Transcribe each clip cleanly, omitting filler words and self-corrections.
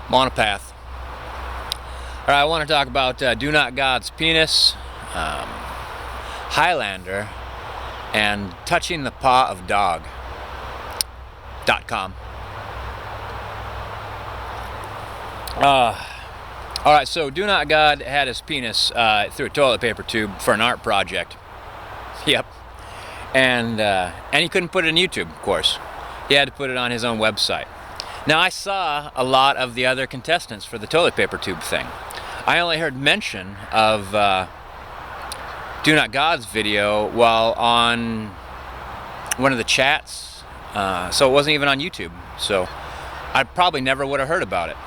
I'm on a path. All right, I want to talk about DonotGod's penis, Highlander, and touching the paw of dog.com. All right, so DonotGod had his penis through a toilet paper tube for an art project. Yep. And he couldn't put it on YouTube, of course. He had to put it on his own website. Now, I saw a lot of the other contestants for the toilet paper tube thing. I only heard mention of DonotGod's video while on one of the chats, so it wasn't even on YouTube. So I probably never would have heard about it.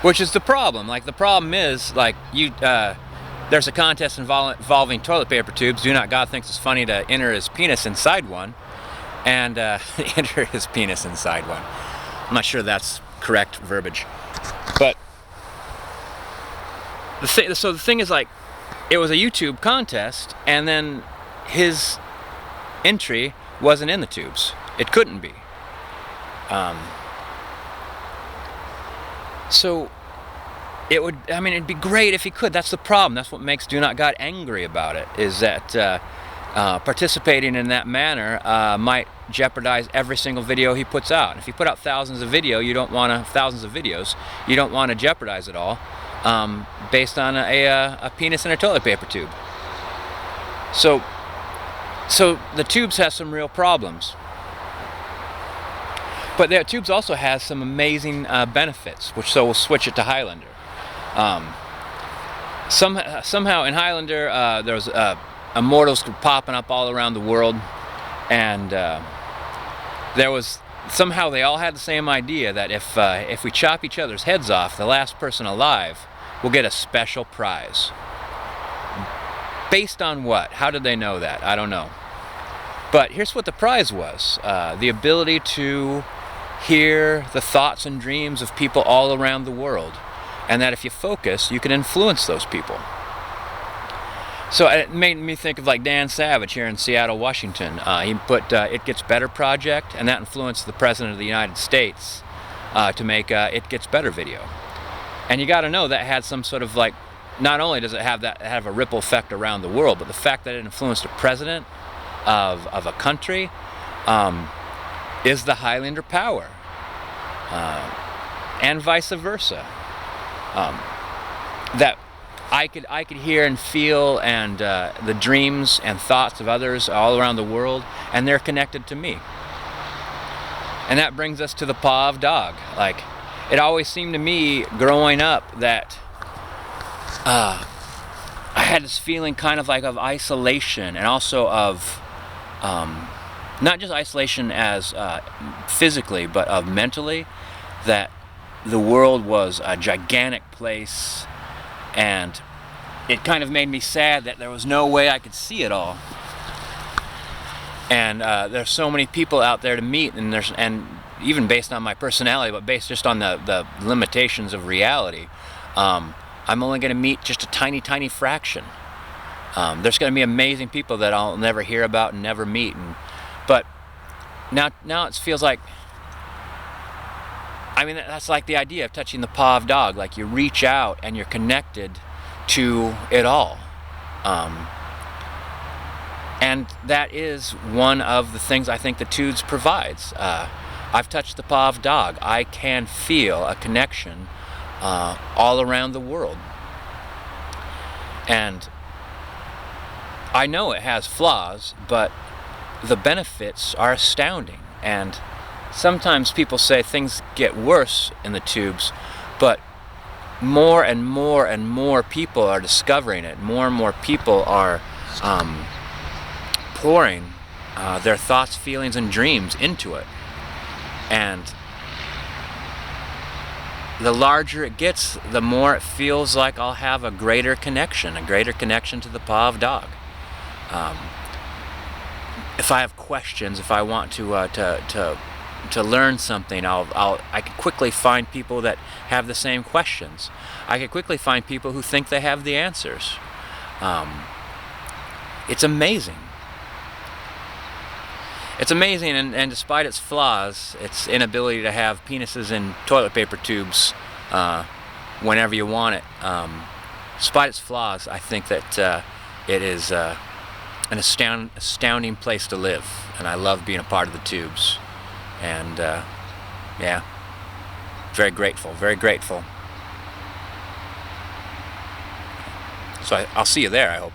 Which is the problem. Like, the problem is, like, there's a contest involving toilet paper tubes. DonotGod thinks it's funny to enter his penis inside one, and enter his penis inside one. I'm not sure that's correct verbiage, but so the thing is, like, it was a YouTube contest, and then his entry wasn't in the tubes. It couldn't be. So it would, I mean, it'd be great if he could. That's the problem. That's what makes DonotGod angry about it, is that participating in that manner might jeopardize every single video he puts out. If you put out thousands of videos, you don't want to jeopardize it all based on a penis in a toilet paper tube. So the tubes have some real problems. But the tubes also has some amazing benefits, so we'll switch it to Highlander. Somehow in Highlander there was immortals popping up all around the world, and somehow they all had the same idea that if we chop each other's heads off, the last person alive will get a special prize. Based on what? How did they know that? I don't know. But here's what the prize was: the ability to hear the thoughts and dreams of people all around the world, and that if you focus, you can influence those people. So it made me think of, like, Dan Savage here in Seattle, Washington. He put It Gets Better project, and that influenced the President of the United States to make It Gets Better video. And you got to know that had some sort of, like, not only does it have a ripple effect around the world, but the fact that it influenced a president of a country is the Highlander power, and vice versa. That I could hear and feel, and the dreams and thoughts of others all around the world, and they're connected to me. And that brings us to the paw of dog. Like, it always seemed to me growing up that I had this feeling kind of like of isolation, and also of not just isolation as physically, but of mentally, that the world was a gigantic place, and it kind of made me sad that there was no way I could see it all. And there's so many people out there to meet, and even based on my personality, but based just on the limitations of reality, I'm only going to meet just a tiny, tiny fraction. There's going to be amazing people that I'll never hear about and never meet, but now it feels like, I mean, that's like the idea of touching the paw of dog. Like, you reach out and you're connected to it all. And that is one of the things I think the tubes provides. I've touched the paw of dog. I can feel a connection all around the world. And I know it has flaws, but the benefits are astounding. And sometimes people say things get worse in the tubes, but more and more and more people are discovering it. More and more people are pouring their thoughts, feelings, and dreams into it. And the larger it gets, the more it feels like I'll have a greater connection to the paw of dog. If I have questions, if I want to learn something, I can quickly find people that have the same questions. I can quickly find people who think they have the answers. It's amazing. It's amazing, and despite its flaws, its inability to have penises in toilet paper tubes whenever you want it, despite its flaws, I think that it is an astounding place to live, and I love being a part of the tubes. And yeah, very grateful, very grateful. So I'll see you there, I hope.